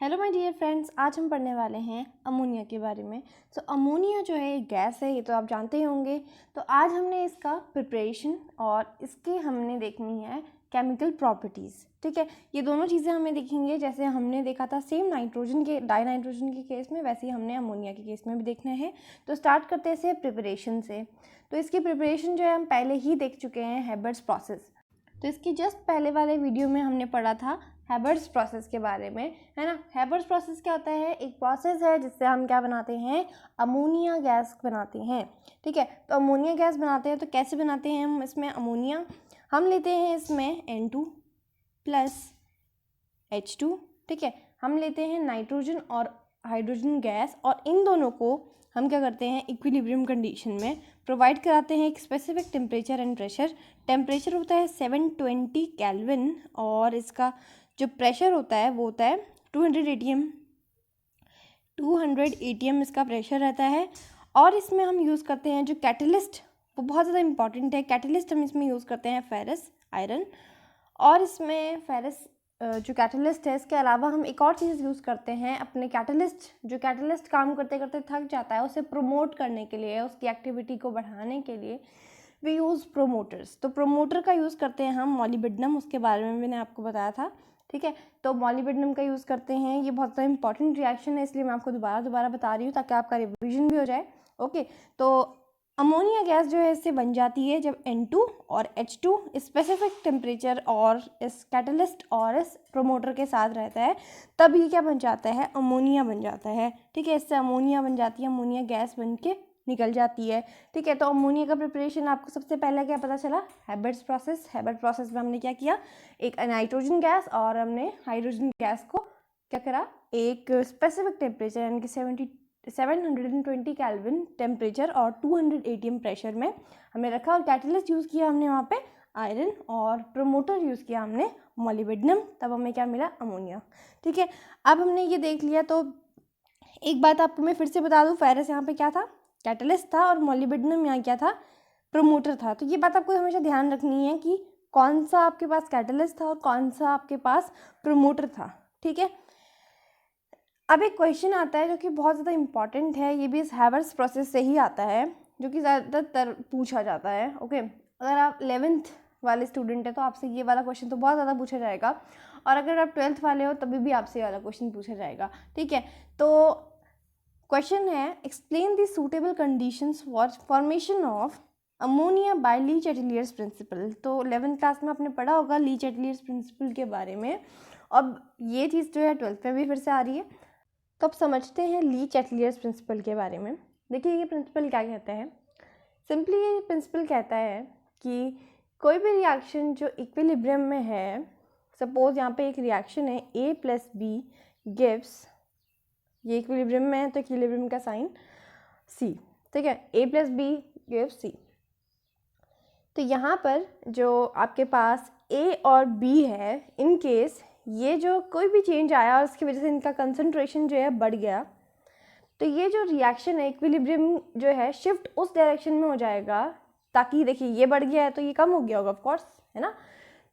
Hello my dear friends, आज हम पढ़ने वाले हैं अमोनिया के बारे में। सो अमोनिया जो है एक गैस है, ये तो आप जानते ही होंगे। तो आज हमने इसका प्रिपरेशन और इसके हमने देखनी है केमिकल प्रॉपर्टीज़। ठीक है, ये दोनों चीज़ें हमें देखेंगे। जैसे हमने देखा था सेम नाइट्रोजन के डाई नाइट्रोजन के केस में, वैसे ही हमने अमोनिया के केस में भी देखना है। तो स्टार्ट करते हैं प्रिपरेशन से। तो इसकी प्रिपरेशन जो है हम पहले ही देख चुके हैं, हैबर्ट्स प्रोसेस। तो इसकी जस्ट पहले वाले वीडियो में हमने पढ़ा था हैबर्ट्स प्रोसेस के बारे में, है ना। हैबर्ट्स प्रोसेस क्या होता है? एक प्रोसेस है जिससे हम क्या बनाते हैं, अमोनिया गैस बनाते हैं। ठीक है, तो अमोनिया गैस बनाते हैं तो कैसे बनाते हैं हम? इसमें अमोनिया हम लेते हैं, इसमें N2 प्लस H2। ठीक है, हम लेते हैं नाइट्रोजन और हाइड्रोजन गैस, और इन दोनों को हम क्या करते हैं, इक्विलिब्रियम कंडीशन में प्रोवाइड कराते हैं एक specific temperature and pressure. Temperature होता है 720 केल्विन, और इसका जो प्रेशर होता है वो होता है 200 ATM। 200 ATM इसका प्रेशर रहता है। और इसमें हम यूज़ करते हैं जो कैटलिस्ट, वो बहुत ज़्यादा इंपॉर्टेंट है। कैटलिस्ट हम इसमें यूज़ करते हैं फेरस आयरन। और इसमें फेरस जो कैटलिस्ट है, इसके अलावा हम एक और चीज़ यूज़ करते हैं अपने कैटलिस्ट, जो कैटलिस्ट काम करते करते थक जाता है, उसे प्रमोट करने के लिए, उसकी एक्टिविटी को बढ़ाने के लिए वी यूज़ प्रोमोटर्स। तो प्रोमोटर का यूज़ करते हैं हम मॉलिब्डेनम, उसके बारे में मैंने आपको बताया था। ठीक है, तो मॉलिब्डेनम का यूज़ करते हैं। ये बहुत ज़्यादा इंपॉर्टेंट रिएक्शन है, इसलिए मैं आपको दोबारा बता रही हूँ ताकि आपका रिविजन भी हो जाए। ओके, तो अमोनिया गैस जो है इससे बन जाती है जब N2 और H2 स्पेसिफिक टेम्परेचर और इस कैटलिस्ट और इस प्रोमोटर के साथ रहता है, तब ये क्या बन जाता है, अमोनिया बन जाता है। ठीक है, इससे अमोनिया बन जाती है, अमोनिया गैस बन के निकल जाती है। ठीक है, तो अमोनिया का प्रिपरेशन आपको सबसे पहले क्या पता चला, हैबर्ट्स प्रोसेस। हैबर्ट्स प्रोसेस में हमने क्या किया, एक नाइट्रोजन गैस और हमने हाइड्रोजन गैस को क्या करा, एक स्पेसिफिक टेम्परेचर यानी कि 720 केल्विन टेम्परेचर और 200 ATM प्रेशर में हमने रखा, और कैटलिस्ट यूज़ किया हमने वहाँ पे आयरन, और प्रोमोटर यूज़ किया हमने मॉलिब्डेनम, तब हमें क्या मिला, अमोनिया। ठीक है, अब हमने ये देख लिया। तो एक बात आपको मैं फिर से बता दूँ, फेरस यहाँ पे क्या था, कैटलिस्ट था, और मॉलिब्डेनम यहाँ क्या था, प्रोमोटर था। तो ये बात आपको हमेशा ध्यान रखनी है कि कौन सा आपके पास कैटलिस्ट था और कौन सा आपके पास प्रोमोटर था। ठीक है, अब एक क्वेश्चन आता है जो कि बहुत ज़्यादा इंपॉर्टेंट है, ये भी इस हैबर्ट्स प्रोसेस से ही आता है, जो कि ज़्यादातर पूछा जाता है। ओके, अगर आप 11th वाले स्टूडेंट हैं तो आपसे ये वाला क्वेश्चन तो बहुत ज़्यादा पूछा जाएगा, और अगर आप 12th वाले हो तभी भी आपसे ये वाला क्वेश्चन पूछा जाएगा। ठीक है, तो क्वेश्चन है, explain the suitable conditions for formation of ammonia by Le Chatelier's principle. तो 11th क्लास में आपने पढ़ा होगा ली चैटेलियर्स प्रिंसिपल के बारे में। अब ये चीज़ जो है 12th में भी फिर से आ रही है, तो अब समझते हैं ली चैटेलियर्स प्रिंसिपल के बारे में। देखिए ये प्रिंसिपल क्या कहता है, सिंपली ये प्रिंसिपल कहता है कि कोई भी रिएक्शन जो इक्विलिब्रियम में है, सपोज यहाँ पे एक रिएक्शन है A + B गिव्स, ये इक्विलिब्रियम में है तो इक्विलिब्रियम का साइन C। ठीक है, A + B गिव्स C। तो यहाँ पर जो आपके पास A और B है, इन केस ये जो कोई भी चेंज आया और उसकी वजह से इनका कंसंट्रेशन जो है बढ़ गया, तो ये जो रिएक्शन है इक्विलिब्रियम जो है शिफ्ट उस डायरेक्शन में हो जाएगा, ताकि देखिए ये बढ़ गया है तो ये कम हो गया होगा ऑफ कोर्स, है ना।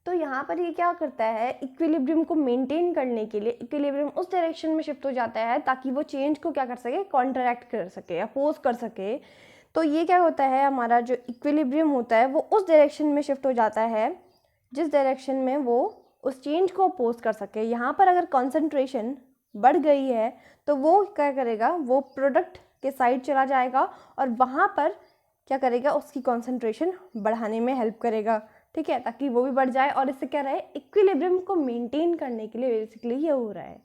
तो यहाँ पर ये क्या करता है, इक्विलिब्रियम को मेंटेन करने के लिए इक्विलिब्रियम उस डायरेक्शन में शिफ्ट हो जाता है ताकि वो चेंज को क्या कर सके, कॉन्ट्रैक्ट कर सके, अपोज कर सके। तो ये क्या होता है, हमारा जो इक्विलिब्रियम होता है वो उस डायरेक्शन में शिफ्ट हो जाता है जिस डायरेक्शन में वो उस चेंज को अपोज कर सके। यहाँ पर अगर कॉन्सेंट्रेशन बढ़ गई है तो वो क्या करेगा, वो प्रोडक्ट के साइड चला जाएगा और वहाँ पर क्या करेगा, उसकी कॉन्सेंट्रेशन बढ़ाने में हेल्प करेगा। ठीक है, ताकि वो भी बढ़ जाए, और इससे क्या रहे, इक्विलिब्रियम को मेंटेन करने के लिए बेसिकली ये हो रहा है।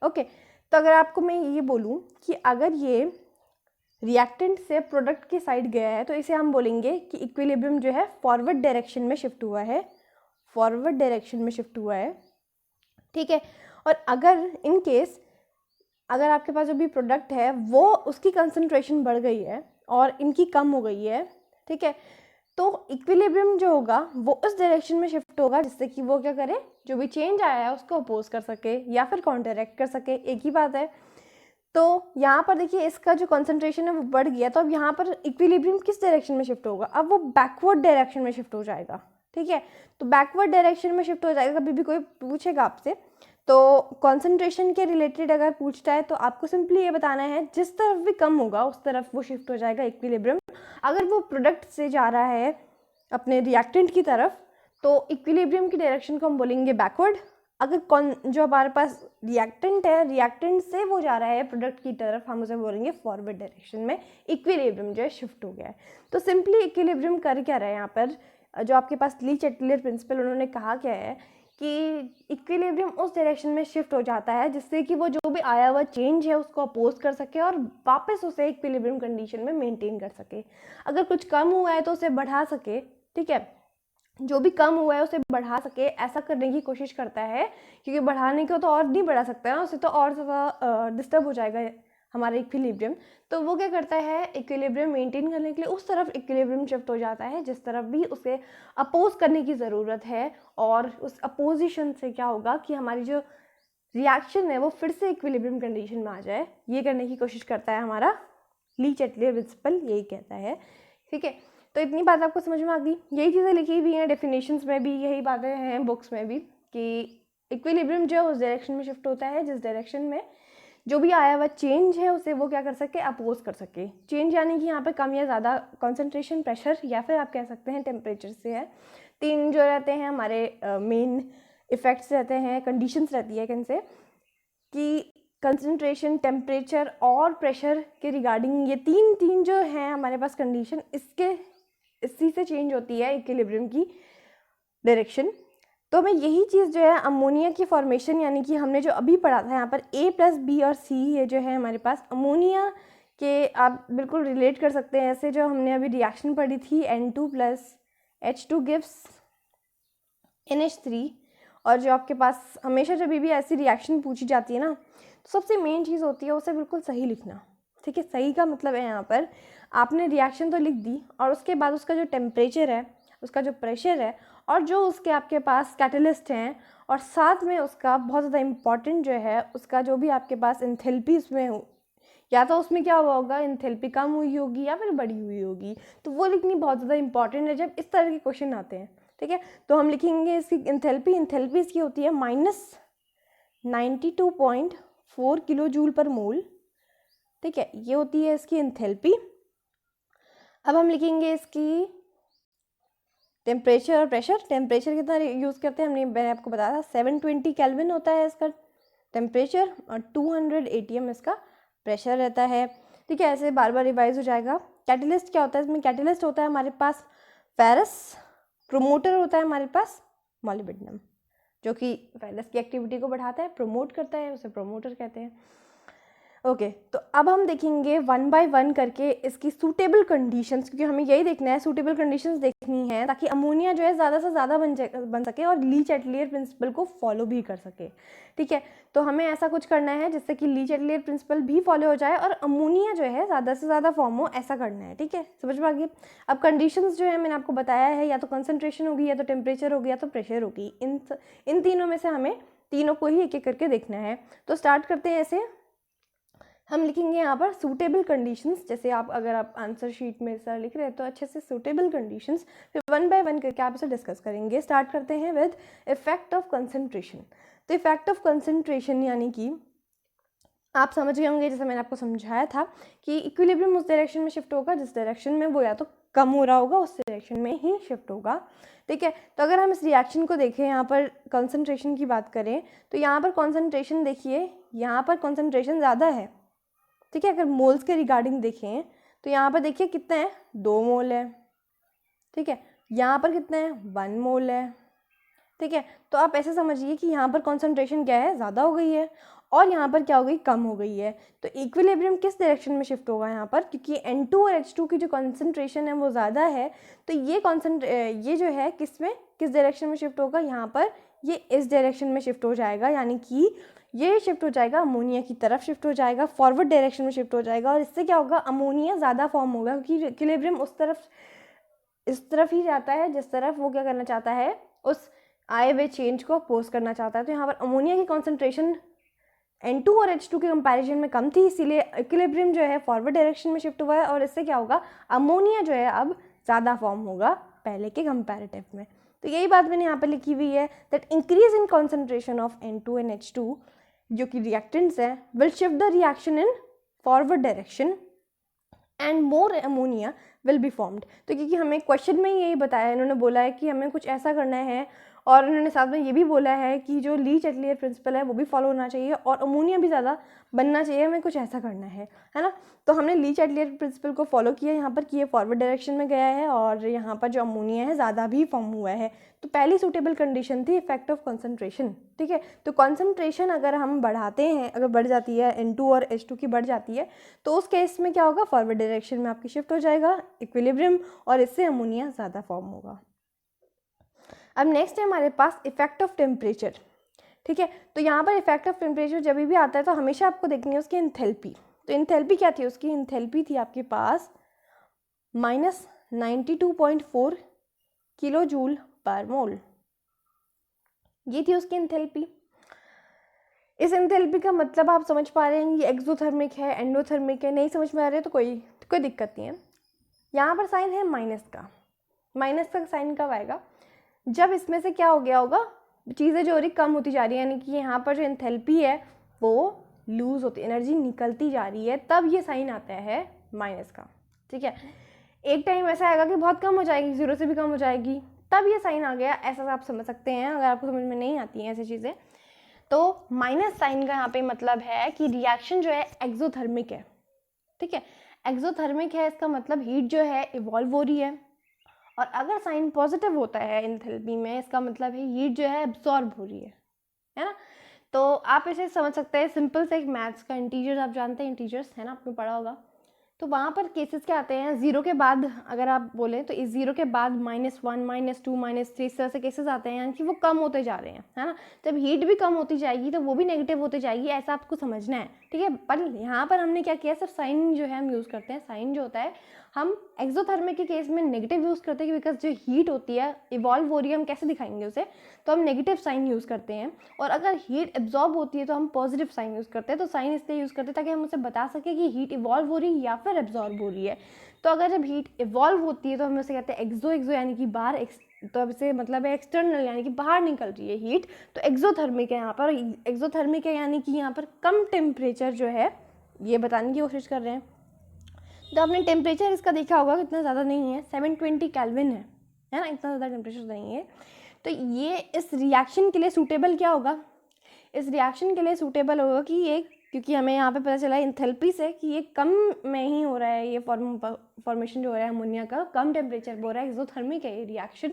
ओके, तो अगर आपको मैं ये बोलूँ कि अगर ये रिएक्टेंट से प्रोडक्ट के साइड गया है तो इसे हम बोलेंगे कि इक्विलिब्रियम जो है फॉरवर्ड डायरेक्शन में शिफ्ट हुआ है, फॉरवर्ड डायरेक्शन में शिफ्ट हुआ है। ठीक है, और अगर इन केस अगर आपके पास जो भी प्रोडक्ट है वो उसकी कंसंट्रेशन बढ़ गई है और इनकी कम हो गई है, ठीक है, तो इक्विलिब्रियम जो होगा वो उस डायरेक्शन में शिफ्ट होगा जिससे कि वो क्या करे, जो भी चेंज आया है उसको अपोज कर सके या फिर कॉन्ट्रैक्ट कर सके, एक ही बात है। तो यहाँ पर देखिए इसका जो कंसंट्रेशन है वो बढ़ गया, तो अब यहाँ पर इक्विलिब्रियम किस डायरेक्शन में शिफ्ट होगा, अब वो बैकवर्ड डायरेक्शन में शिफ्ट हो जाएगा। ठीक है, तो बैकवर्ड डायरेक्शन में शिफ्ट हो जाएगा, कभी भी कोई पूछेगा आपसे तो कॉन्सेंट्रेशन के रिलेटेड अगर पूछता है तो आपको सिंपली ये बताना है जिस तरफ भी कम होगा उस तरफ वो शिफ्ट हो जाएगा इक्विलिब्रियम। अगर वो प्रोडक्ट से जा रहा है अपने रिएक्टेंट की तरफ तो इक्विलिब्रियम की डायरेक्शन को हम बोलेंगे बैकवर्ड। अगर जो हमारे पास रिएक्टेंट है, रिएक्टेंट से वो जा रहा है प्रोडक्ट की तरफ, हम उसे बोलेंगे फॉरवर्ड डायरेक्शन में इक्विलिब्रियम जो है शिफ्ट हो गया है। तो सिंपली इक्विलिब्रियम कर क्या रहा है यहाँ पर, जो आपके पास ली चैटलियर प्रिंसिपल उन्होंने कहा क्या है कि इक्विलिब्रियम उस डायरेक्शन में शिफ्ट हो जाता है जिससे कि वो जो भी आया हुआ चेंज है उसको अपोज कर सके और वापस उसे इक्विलिब्रियम कंडीशन में मेंटेन कर सके। अगर कुछ कम हुआ है तो उसे बढ़ा सके, ठीक है, जो भी कम हुआ है उसे बढ़ा सके, ऐसा करने की कोशिश करता है, क्योंकि बढ़ाने को तो और नहीं बढ़ा सकता है, उसे तो और ज़्यादा डिस्टर्ब हो जाएगा हमारा इक्विलिब्रियम। तो वो क्या करता है, इक्विलिब्रियम मेंटेन करने के लिए उस तरफ इक्विलिब्रियम शिफ्ट हो जाता है जिस तरफ भी उसे अपोज करने की ज़रूरत है, और उस अपोजिशन से क्या होगा कि हमारी जो रिएक्शन है वो फिर से इक्विलिब्रियम कंडीशन में आ जाए। ये करने की कोशिश करता है हमारा ली चैटलियर प्रिंसिपल, यही कहता है, ठीक है। तो इतनी बात आपको समझ में आ गई। यही चीज़ें लिखी हुई हैं डेफिनेशंस में भी, यही बातें हैं बुक्स में भी कि इक्विलिब्रियम जो है उस डायरेक्शन में शिफ्ट होता है जिस डायरेक्शन में जो भी आया हुआ चेंज है उसे वो क्या कर सके, अपोज कर सके। चेंज यानी कि यहाँ पे कम या ज़्यादा कंसंट्रेशन, प्रेशर, या फिर आप कह सकते हैं टेम्परेचर से है। तीन जो रहते हैं हमारे मेन इफ़ेक्ट्स रहते हैं, कंडीशंस रहती है इनसे कि कंसंट्रेशन, टेम्परेचर और प्रेशर के रिगार्डिंग ये तीन जो हैं हमारे पास कंडीशन, इसी से चेंज होती है इक्विलिब्रियम की डायरेक्शन। तो हमें यही चीज़ जो है अमोनिया की फॉर्मेशन, यानी कि हमने जो अभी पढ़ा था यहाँ पर A+B और C, ये जो है हमारे पास अमोनिया के आप बिल्कुल रिलेट कर सकते हैं ऐसे, जो हमने अभी रिएक्शन पढ़ी थी N2 + H2 गिव्स NH3। और जो आपके पास हमेशा जब भी ऐसी रिएक्शन पूछी जाती है ना, तो सबसे मेन चीज़ होती है उसे बिल्कुल सही लिखना, ठीक है। सही का मतलब है यहाँ पर आपने रिएक्शन तो लिख दी और उसके बाद उसका जो टेम्परेचर है, उसका जो प्रेशर है, और जो उसके आपके पास कैटलिस्ट हैं, और साथ में उसका बहुत ज़्यादा इम्पॉर्टेंट जो है उसका जो भी आपके पास एंथैल्पी उसमें हो, या तो उसमें क्या हुआ होगा, एंथैल्पी कम हुई होगी या फिर बढ़ी हुई होगी, तो वो लिखनी बहुत ज़्यादा इंपॉर्टेंट है जब इस तरह के क्वेश्चन आते हैं, ठीक है। तो हम लिखेंगे इसकी एंथैल्पी इसकी होती है -92.4 किलो जूल पर मोल, ठीक है, ये होती है इसकी एंथैल्पी। अब हम लिखेंगे इसकी टेम्परेचर और प्रेशर। टेम्परेचर कितना यूज़ करते हैं मैंने आपको बताया था, 720 केल्विन होता है इसका टेम्परेचर और 200 ATM इसका प्रेशर रहता है, ठीक है। ऐसे बार बार रिवाइज हो जाएगा। कैटलिस्ट क्या होता है इसमें, कैटलिस्ट होता है हमारे पास फेरस, प्रोमोटर होता है हमारे पास मॉलिब्डेनम, जो कि फेरस की एक्टिविटी को बढ़ाता है, प्रमोट करता है, उसे प्रोमोटर कहते हैं। ओके, तो अब हम देखेंगे 1 बाय 1 करके इसकी सूटेबल कंडीशंस, क्योंकि हमें यही देखना है, सूटेबल कंडीशंस देखनी है ताकि अमोनिया जो है ज़्यादा से ज़्यादा बन सके और ली चैटलियर प्रिंसिपल को फॉलो भी कर सके, ठीक है। तो हमें ऐसा कुछ करना है जिससे कि ली चैटलियर प्रिंसिपल भी फॉलो हो जाए और अमोनिया जो है ज़्यादा से ज़्यादा फॉर्म हो, ऐसा करना है, ठीक है। समझ में आ गई। अब कंडीशंस जो है मैंने आपको बताया है, या तो कंसनट्रेशन होगी, या तो टेम्परेचर होगी, या तो प्रेशर होगी। इन तीनों में से हमें तीनों को ही एक एक करके देखना है। तो स्टार्ट करते हैं ऐसे, हम लिखेंगे यहाँ पर सूटेबल कंडीशंस, जैसे अगर आप आंसर शीट में सर लिख रहे हैं तो अच्छे से सूटेबल कंडीशंस, फिर 1 बाय 1 करके आप इसे डिस्कस करेंगे। स्टार्ट करते हैं विद इफेक्ट ऑफ कंसंट्रेशन। तो इफेक्ट ऑफ कंसंट्रेशन यानी कि आप समझ गए होंगे, जैसे मैंने आपको समझाया था कि इक्विलिब्रियम उस डायरेक्शन में शिफ्ट होगा जिस डायरेक्शन में वो या तो कम हो रहा होगा, उस डायरेक्शन में ही शिफ्ट होगा, ठीक है। तो अगर हम इस रिएक्शन को देखें, यहाँ पर कंसंट्रेशन की बात करें तो यहाँ पर कंसंट्रेशन देखिए, यहाँ पर कंसंट्रेशन ज़्यादा है, ठीक है। अगर मोल्स के रिगार्डिंग देखें तो यहाँ पर देखिए कितना है, 2 मोल है, ठीक है। यहाँ पर कितना है, 1 मोल है, ठीक है। तो आप ऐसे समझिए कि यहाँ पर कॉन्सेंट्रेशन क्या है, ज़्यादा हो गई है, और यहाँ पर क्या हो गई, कम हो गई है। तो इक्विलिब्रियम किस डायरेक्शन में शिफ्ट होगा यहाँ पर, क्योंकि N2 और H2 की जो कॉन्सेंट्रेशन है वो ज़्यादा है, तो ये जो है किस डायरेक्शन में शिफ्ट होगा, यहाँ पर ये इस डायरेक्शन में शिफ्ट हो जाएगा, यानी कि ये शिफ्ट हो जाएगा, अमोनिया की तरफ शिफ्ट हो जाएगा, फॉरवर्ड डायरेक्शन में शिफ्ट हो जाएगा। और इससे क्या होगा, अमोनिया ज़्यादा फॉर्म होगा, क्योंकि इक्विलिब्रियम इस तरफ ही जाता है जिस तरफ वो क्या करना चाहता है, उस आए हुए चेंज को अपोज करना चाहता है। तो यहाँ पर अमोनिया की कॉन्सेंट्रेशन N2 और H2 के कंपैरिजन में कम थी, इसीलिए इक्विलिब्रियम जो है फॉरवर्ड डायरेक्शन में शिफ्ट हुआ है, और इससे क्या होगा, अमोनिया जो है अब ज़्यादा फॉर्म होगा पहले के कंपैरेटिव में, तो यही बात मैंने यहाँ पर लिखी हुई है that increase in concentration of N2 and H2 जो कि रिएक्टेंट्स है will shift the reaction in forward direction and more ammonia will be formed. तो क्योंकि हमें क्वेश्चन में यही बताया, इन्होंने बोला है कि हमें कुछ ऐसा करना है और उन्होंने साथ में ये भी बोला है कि जो ली चैटलियर प्रिंसिपल है वो भी फॉलो होना चाहिए और अमोनिया भी ज़्यादा बनना चाहिए, हमें कुछ ऐसा करना है ना। तो हमने ली चैटलियर प्रिंसिपल को फॉलो किया यहाँ पर कि ये फॉरवर्ड डायरेक्शन में गया है और यहाँ पर जो अमोनिया है ज़्यादा भी फॉर्म हुआ है। तो पहली सूटेबल कंडीशन थी इफेक्ट ऑफ कंसंट्रेशन, ठीक है। तो कंसंट्रेशन अगर हम बढ़ाते हैं, अगर बढ़ जाती है N2 और H2 की बढ़ जाती है तो उस केस में क्या होगा, फॉरवर्ड डायरेक्शन में आपकी शिफ्ट हो जाएगा इक्विलिब्रियम और इससे अमोनिया ज़्यादा फॉर्म होगा। अब नेक्स्ट है हमारे पास इफेक्ट ऑफ टेम्परेचर, ठीक है। तो यहाँ पर इफेक्ट ऑफ टेम्परेचर जब भी आता है तो हमेशा आपको देखनी है उसकी इंथैल्पी। तो इंथैल्पी क्या थी, उसकी इंथैल्पी थी आपके पास -92.4 किलो जूल पर मोल, ये थी उसकी इंथैल्पी। इस इंथैल्पी का मतलब आप समझ पा रहे हैं ये एक्सोथर्मिक है, एंडोथर्मिक है, नहीं समझ में आ रही है तो कोई दिक्कत नहीं है। यहाँ पर साइन है माइनस का, माइनस का साइन कब आएगा, जब इसमें से क्या हो गया होगा, चीज़ें जो हो रही कम होती जा रही है, यानी कि यहाँ पर जो एंथैल्पी है वो लूज़ होती, एनर्जी निकलती जा रही है, तब ये साइन आता है माइनस का, ठीक है। एक टाइम ऐसा आएगा कि बहुत कम हो जाएगी, 0 से भी कम हो जाएगी, तब ये साइन आ गया, ऐसा आप समझ सकते हैं। अगर आपको समझ में नहीं आती हैं ऐसी चीज़ें तो माइनस साइन का यहाँ पे मतलब है कि रिएक्शन जो है एक्सोथर्मिक है, ठीक है। एक्सोथर्मिक है, इसका मतलब हीट जो है इवॉल्व हो रही है, और अगर साइन पॉजिटिव होता है एंथैल्पी में, इसका मतलब है हीट जो है एब्जॉर्ब हो रही है ना। तो आप इसे समझ सकते हैं सिंपल से, एक मैथ्स का इंटीजर्स, आप जानते हैं इंटीजर्स है ना, आपने पढ़ा होगा। तो वहाँ पर केसेस क्या आते हैं, 0 के बाद अगर आप बोलें तो इस 0 के बाद -1, -2, -3 इस तरह से केसेस आते हैं, यानी कि वो कम होते जा रहे हैं, है ना। जब हीट भी कम होती जाएगी तो वो भी नेगेटिव होती जाएगी, ऐसा आपको समझना है, ठीक है। पर यहाँ पर हमने क्या किया, सिर्फ साइन जो है हम यूज़ करते हैं। साइन जो होता है हम एक्सोथर्मिक के केस में नेगेटिव यूज़ करते हैं, बिकॉज जो हीट होती है इवॉल्व हो रही है, हम कैसे दिखाएंगे उसे, तो हम नेगेटिव साइन यूज़ करते हैं। और अगर हीट एब्जॉर्ब होती है तो हम पॉजिटिव साइन यूज़ करते हैं। तो साइन इसलिए यूज़ करते हैं ताकि हम उसे बता सकें कि हीट इवॉल्व हो रही है या फिर एब्जॉर्ब हो रही है। तो अगर जब हीट इवॉल्व होती है तो हम उसे कहते हैं एक्सो यानी कि बाहर, तो अब इसे मतलब है एक्सटर्नल यानी कि बाहर निकल रही है हीट, तो एक्सोथर्मिक है यहाँ पर। एक्सोथर्मिक है यानी कि यहाँ पर कम टेम्परेचर जो है ये बताने की कोशिश कर रहे हैं। तो आपने टेम्परेचर इसका देखा होगा, इतना ज़्यादा नहीं है, 720 केल्विन है ना, इतना ज़्यादा टेम्परेचर नहीं है। तो ये इस रिएक्शन के लिए सूटेबल क्या होगा, इस रिएक्शन के लिए सूटेबल होगा कि ये, क्योंकि हमें यहाँ पे पता चला इंथैल्पी से कि ये कम में ही हो रहा है, ये फॉर्मेशन जो हो रहा है अमोनिया का कम टेम्परेचर पर हो रहा है, एक्सोथर्मिक है ये रिएक्शन।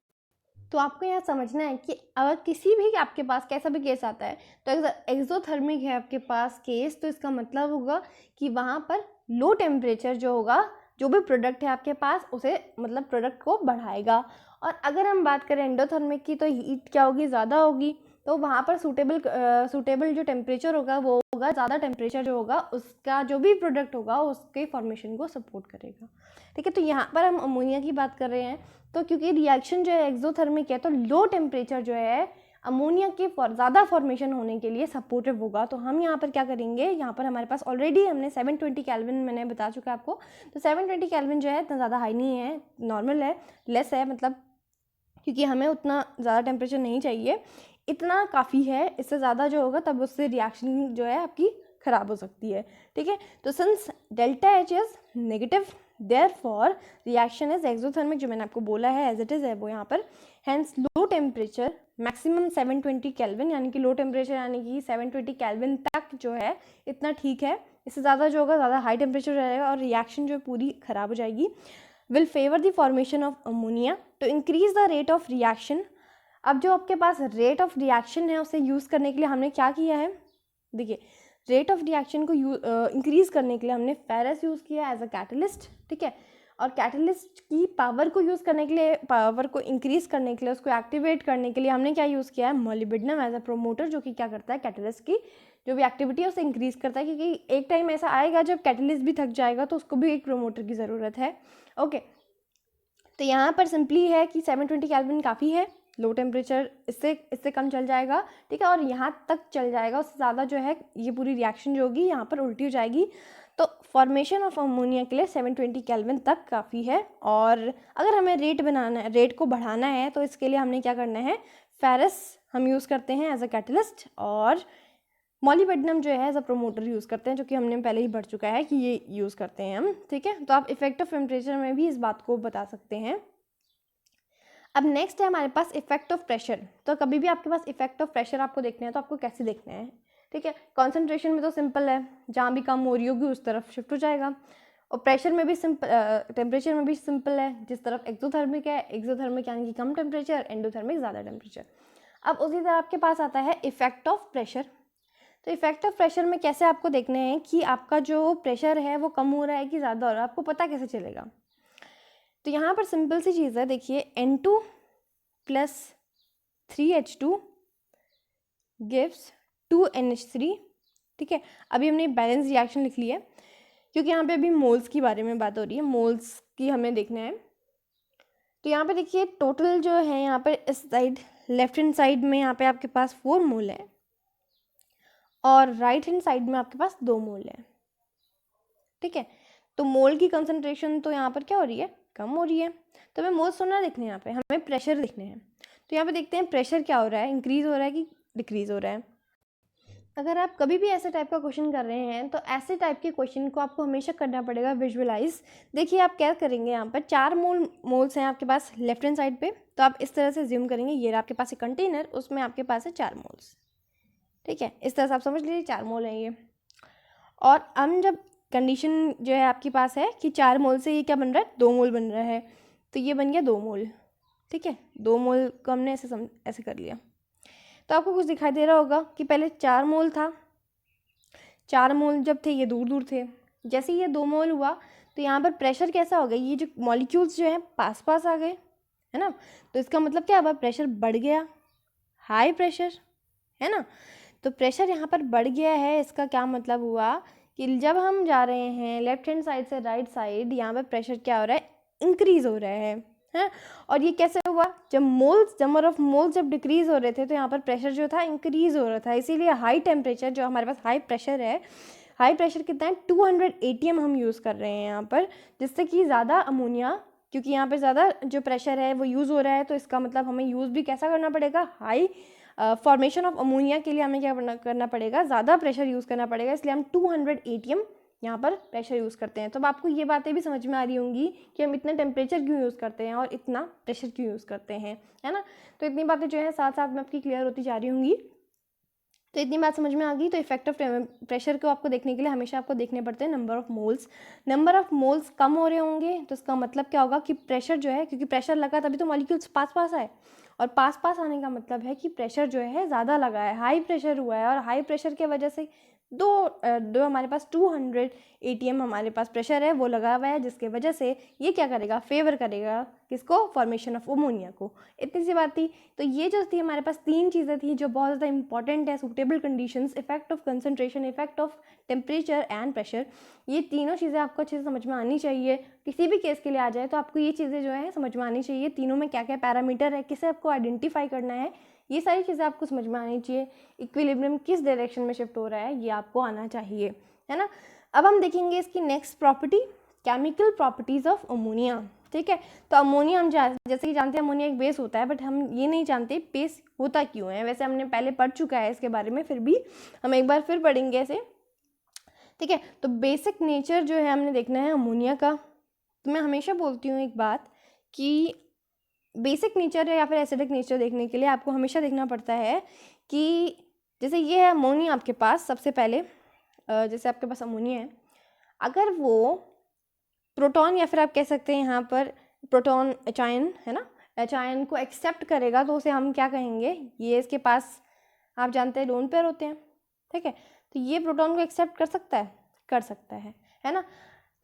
तो आपको यहाँ समझना है कि अगर किसी भी आपके पास कैसा भी केस आता है तो एक्सोथर्मिक है आपके पास केस, तो इसका मतलब होगा कि वहाँ पर लो टेम्परेचर जो होगा, जो भी प्रोडक्ट है आपके पास उसे मतलब प्रोडक्ट को बढ़ाएगा। और अगर हम बात करें एंडोथर्मिक की तो हीट क्या होगी, ज़्यादा होगी, तो वहाँ पर सूटेबल जो टेम्परेचर होगा वो होगा ज़्यादा टेम्परेचर जो होगा उसका जो भी प्रोडक्ट होगा उसके फॉर्मेशन को सपोर्ट करेगा, ठीक है। तो यहाँ पर हम अमोनिया की बात कर रहे हैं, तो क्योंकि रिएक्शन जो है एक्सोथर्मिक है तो लो टेम्परेचर जो है अमोनिया के ज़्यादा फॉर्मेशन होने के लिए सपोर्टिव होगा। तो हम यहाँ पर क्या करेंगे, यहाँ पर हमारे पास ऑलरेडी हमने 720 केल्विन मैंने बता चुका है आपको, तो 720 केल्विन जो है इतना ज़्यादा हाई नहीं है, नॉर्मल है, लेस है, मतलब क्योंकि हमें उतना ज़्यादा टेम्परेचर नहीं चाहिए, इतना काफ़ी है। इससे ज़्यादा जो होगा तब उससे रिएक्शन जो है आपकी ख़राब हो सकती है, ठीक है। तो since delta H is negative therefore reaction is exothermic, जो मैंने आपको बोला है एज इट इज़ है वो यहाँ पर। Hence low temperature maximum 720 kelvin, यानी कि लो टेम्परेचर यानी कि 720 केल्विन तक जो है इतना ठीक है, इससे ज़्यादा जो होगा ज़्यादा हाई टेम्परेचर रहेगा और रिएक्शन जो है पूरी ख़राब हो जाएगी। Will favour the formation of ammonia to increase the rate of reaction. अब जो आपके पास रेट ऑफ रिएक्शन है उसे यूज़ करने के लिए हमने क्या किया है, देखिए रेट ऑफ रिएक्शन को इंक्रीज़ करने के लिए हमने फेरस यूज़ किया एज अ कैटलिस्ट, ठीक है। और कैटलिस्ट की पावर को यूज़ करने के लिए, पावर को इंक्रीज़ करने के लिए, उसको एक्टिवेट करने के लिए हमने क्या यूज़ किया है, मोलिब्डेनम एज अ प्रोमोटर, जो कि क्या करता है, कैटलिस्ट की जो भी एक्टिविटी है उसे इंक्रीज़ करता है। क्योंकि एक टाइम ऐसा आएगा जब कैटलिस्ट भी थक जाएगा तो उसको भी एक प्रोमोटर की ज़रूरत है, ओके। तो यहाँ पर सिंपली है कि 720 केल्विन काफ़ी है, लो टेम्परेचर इससे कम चल जाएगा, ठीक है, और यहाँ तक चल जाएगा, उससे ज़्यादा जो है ये पूरी रिएक्शन जो होगी यहाँ पर उल्टी हो जाएगी। तो फॉर्मेशन ऑफ अमोनिया के लिए 720 केल्विन तक काफ़ी है। और अगर हमें रेट बनाना है, रेट को बढ़ाना है, तो इसके लिए हमने क्या करना है, फेरस हम यूज़ करते हैं एज अ कैटलिस्ट और मॉलिबेडनम जो है एज अ प्रोमोटर यूज़ करते हैं, जो कि हमने पहले ही बढ़ चुका है कि ये यूज़ करते हैं हम। ठीक है, तो आप इफेक्ट ऑफ टेम्परेचर में भी इस बात को बता सकते हैं। अब नेक्स्ट है हमारे पास इफेक्ट ऑफ प्रेशर। तो कभी भी आपके पास इफेक्ट ऑफ प्रेशर आपको देखना है तो आपको कैसे देखना है, ठीक है। कॉन्सेंट्रेशन में तो सिंपल है, जहाँ भी कम हो रही होगी उस तरफ शिफ्ट हो जाएगा। और प्रेशर में भी सिंपल, टेम्परेचर में भी सिंपल है, जिस तरफ एक्सोथर्मिक है, एक्सोथर्मिक यानी कि कम टेम्परेचर, एंडोथर्मिक ज़्यादा टेम्परेचर। अब उसी तरह आपके पास आता है इफेक्ट ऑफ प्रेशर। तो इफेक्ट ऑफ प्रेशर में कैसे आपको देखना है कि आपका जो प्रेशर है वो कम हो रहा है कि ज़्यादा हो रहा है, आपको पता कैसे चलेगा। तो यहाँ पर सिंपल सी चीज़ है, देखिए N2 plus 3H2 gives 2NH3। ठीक है, अभी हमने बैलेंस रिएक्शन लिख लिया है क्योंकि यहाँ पे अभी मोल्स की बारे में बात हो रही है, मोल्स की हमें देखना है। तो यहाँ पे देखिए टोटल जो है यहाँ पर इस साइड लेफ्ट हैंड साइड में यहाँ पे आपके पास 4 मोल है और राइट हैंड साइड में आपके पास 2 मोल है। ठीक है, तो मोल की कंसंट्रेशन तो यहाँ पर क्या हो रही है, कम हो रही है। तो हमें मोल्स थोड़ा देखने हैं, यहाँ पे हमें प्रेशर देखने हैं। तो यहाँ पे देखते हैं प्रेशर क्या हो रहा है, इंक्रीज़ हो रहा है कि डिक्रीज़ हो रहा है। अगर आप कभी भी ऐसे टाइप का क्वेश्चन कर रहे हैं तो ऐसे टाइप के क्वेश्चन को आपको हमेशा करना पड़ेगा विजुअलाइज। देखिए आप क्या करेंगे, यहाँ पर 4 मोल्स हैं आपके पास लेफ्ट हैंड साइड पे, तो आप इस तरह से ज्यूम करेंगे, ये आपके पास एक कंटेनर, उसमें आपके पास है 4 मोल्स। ठीक है, इस तरह से आप समझ लीजिए 4 मोल हैं ये। और हम जब कंडीशन जो है आपके पास है कि 4 मोल से ये क्या बन रहा है, 2 मोल बन रहा है, तो ये बन गया 2 मोल। ठीक है, 2 मोल को हमने ऐसे कर लिया। तो आपको कुछ दिखाई दे रहा होगा कि पहले 4 मोल था, 4 मोल जब थे ये दूर दूर थे, जैसे ये 2 मोल हुआ तो यहाँ पर प्रेशर कैसा हो गया, ये जो मॉलिक्यूल्स जो हैं पास पास आ गए, है ना। तो इसका मतलब क्या हुआ, प्रेशर बढ़ गया, हाई प्रेशर, है ना। तो प्रेशर यहाँ पर बढ़ गया है, इसका क्या मतलब हुआ कि जब हम जा रहे हैं लेफ्ट हैंड साइड से राइट साइड, यहाँ पर प्रेशर क्या हो रहा है, इंक्रीज़ हो रहा है। और ये कैसे हुआ, जब मोल्स, नंबर ऑफ मोल्स जब डिक्रीज़ हो रहे थे तो यहाँ पर प्रेशर जो था इंक्रीज़ हो रहा था। इसीलिए हाई टेम्परेचर जो हमारे पास हाई प्रेशर है, हाई प्रेशर कितना है 200 ATM हम यूज़ कर रहे हैं यहाँ पर, जिससे कि ज़्यादा अमोनिया, क्योंकि यहाँ पर ज़्यादा जो प्रेशर है वो यूज़ हो रहा है, तो इसका मतलब हमें यूज़ भी कैसा करना पड़ेगा, हाई फॉर्मेशन ऑफ अमोनिया के लिए हमें क्या करना पड़ेगा, ज़्यादा प्रेशर यूज़ करना पड़ेगा, इसलिए हम 200 ATM यहाँ पर प्रेशर यूज़ करते हैं। तो अब आपको ये बातें भी समझ में आ रही होंगी कि हम इतना टेम्परेचर क्यों यूज़ करते हैं और इतना प्रेशर क्यों यूज़ करते हैं, है ना। तो इतनी बातें जो है साथ साथ में आपकी क्लियर होती जा रही होंगी। तो इतनी बात समझ में आ गई। तो इफेक्ट ऑफ प्रेशर को आपको देखने के लिए हमेशा आपको देखने पड़ते हैं number of moles. Number of moles कम हो रहे होंगे तो इसका मतलब क्या होगा कि प्रेशर जो है, क्योंकि प्रेशर लगा तभी तो मॉलिक्यूल्स पास पास आए, और पास पास आने का मतलब है कि प्रेशर जो है ज़्यादा लगा है, हाई प्रेशर हुआ है, और हाई प्रेशर की वजह से दो हमारे पास 200 ATM हमारे पास प्रेशर है वो लगा हुआ है, जिसके वजह से ये क्या करेगा, फेवर करेगा किसको, फॉर्मेशन ऑफ अमोनिया को। इतनी सी बात थी। तो ये जो थी हमारे पास 3 चीज़ें थी जो बहुत ज़्यादा इंपॉर्टेंट है, suitable conditions, effect of concentration, effect of temperature and pressure. ये तीनों चीज़ें आपको अच्छे से समझ में आनी चाहिए। किसी भी केस के लिए आ जाए तो आपको ये चीज़ें जो है समझ में आनी चाहिए, तीनों में क्या क्या पैरामीटर है, किसे आपको आइडेंटिफाई करना है, ये सारी चीज़ें आपको समझ में आनी चाहिए। इक्विलिब्रियम किस डायरेक्शन में शिफ्ट हो रहा है ये आपको आना चाहिए, है ना। अब हम देखेंगे इसकी next property, chemical properties of ammonia. ठीक है, तो अमोनिया हम जैसे कि जानते हैं अमोनिया एक बेस होता है, बट हम ये नहीं जानते बेस होता क्यों है। वैसे हमने पहले पढ़ चुका है इसके बारे में, फिर भी हम एक बार फिर पढ़ेंगे ऐसे। ठीक है, तो बेसिक नेचर जो है हमने देखना है अमोनिया का। तो मैं हमेशा बोलती हूँ एक बात कि बेसिक नेचर है या फिर एसिडिक नेचर देखने के लिए आपको हमेशा देखना पड़ता है कि जैसे ये है अमोनिया आपके पास, सबसे पहले जैसे आपके पास अमोनिया है, अगर वो प्रोटॉन या फिर आप कह सकते हैं यहाँ पर प्रोटॉन एचायन, है ना, एचायन को एक्सेप्ट करेगा तो उसे हम क्या कहेंगे, ये इसके पास आप जानते हैं लोन पेयर होते हैं। ठीक है, तो ये प्रोटॉन को एक्सेप्ट कर सकता है ना।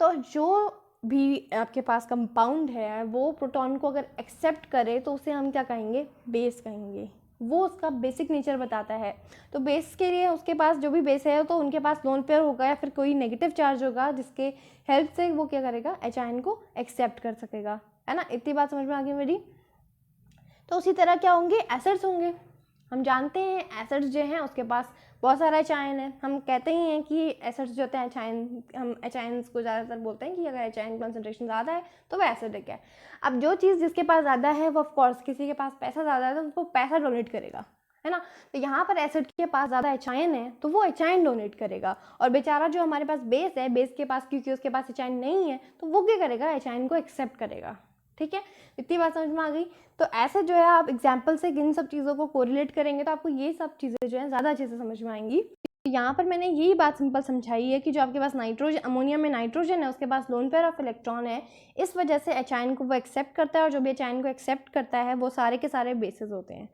तो जो भी आपके पास कंपाउंड है वो प्रोटॉन को अगर एक्सेप्ट करे तो उसे हम क्या कहेंगे, बेस कहेंगे। वो उसका बेसिक नेचर बताता है। तो बेस के लिए उसके पास जो भी बेस है तो उनके पास लोन पेयर होगा या फिर कोई नेगेटिव चार्ज होगा जिसके हेल्प से वो क्या करेगा, एचायन को एक्सेप्ट कर सकेगा, है ना। इतनी बात समझ में आ गई मेरी। तो उसी तरह क्या होंगे, एसिड्स होंगे। हम जानते हैं एसिड्स जो हैं उसके पास बहुत सारा एचाइन है, हम कहते ही हैं कि एसिड्स जो होते हैं एचाइन, हम एचाइन्स को ज़्यादातर बोलते हैं कि अगर एचाइन कॉन्सेंट्रेशन ज़्यादा है तो वह एसिडिक है। अब जो चीज़ जिसके पास ज़्यादा है वो ऑफकोर्स, किसी के पास पैसा ज़्यादा है तो वो पैसा डोनेट करेगा, है ना। तो यहाँ पर एसिड के पास ज़्यादा एचाइन है तो वो एचाइन डोनेट करेगा, और बेचारा जो हमारे पास बेस है, बेस के पास क्योंकि उसके पास एचाइन नहीं है तो वो क्या करेगा, एचाइन को एक्सेप्ट करेगा। ठीक है, इतनी बात समझ में आ गई। तो ऐसे जो है आप एग्जाम्पल से इन सब चीज़ों को कोरिलेट करेंगे तो आपको ये सब चीज़ें जो है ज़्यादा अच्छे से समझ में आएंगी। तो यहाँ पर मैंने यही बात सिंपल समझाई है कि जो आपके पास नाइट्रोजन, अमोनिया में नाइट्रोजन है, उसके पास लोन पेयर ऑफ इलेक्ट्रॉन है, इस वजह से एचाइन को वो एक्सेप्ट करता है, और जो भी एचाइन को एक्सेप्ट करता है वो सारे के सारे बेसिस होते हैं।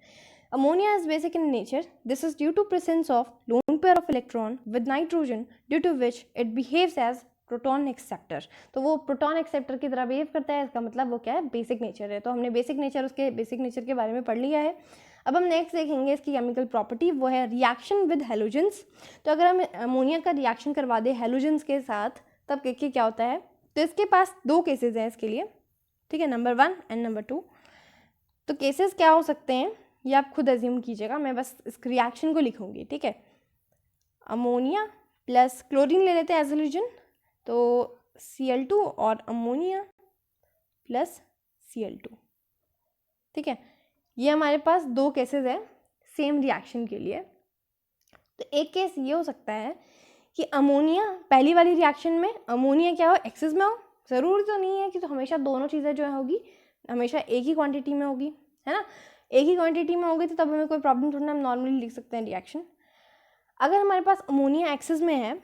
Ammonia is basic in nature. This is due to presence of lone pair of electron with nitrogen, due to which it behaves as proton acceptor. तो वो प्रोटॉन एक्सेप्टर की तरह बिहेव करता है, इसका मतलब वो क्या है, बेसिक नेचर है। तो हमने बेसिक नेचर, उसके बेसिक नेचर के बारे में पढ़ लिया है। अब हम नेक्स्ट देखेंगे इसकी केमिकल प्रॉपर्टी, वो है रिएक्शन विद हेलोजेंस। तो अगर हम अमोनिया का रिएक्शन करवा दें हेलोजेंस के साथ तब देखिए क्या होता है। तो इसके पास दो केसेस हैं इसके लिए, ठीक है, नंबर 1 एंड नंबर 2। तो केसेस क्या हो सकते हैं ये आप खुद एज्यूम कीजिएगा, मैं बस इस रिएक्शन को लिखूंगी, ठीक है। अमोनिया प्लस क्लोरीन ले लेते हैं एज एल्यूजन, तो Cl2 और अमोनिया प्लस Cl2, ठीक है। ये हमारे पास दो केसेस हैं सेम रिएक्शन के लिए। तो एक केस ये हो सकता है कि अमोनिया, पहली वाली रिएक्शन में अमोनिया क्या हो, एक्सेस में हो। ज़रूरी तो नहीं है कि तो हमेशा दोनों चीज़ें जो है होगी हमेशा एक ही क्वांटिटी में होगी, है ना। एक ही क्वांटिटी में होगी तो तब हमें कोई प्रॉब्लम थोड़ा, हम नॉर्मली लिख सकते हैं रिएक्शन। अगर हमारे पास अमोनिया एक्सेस में है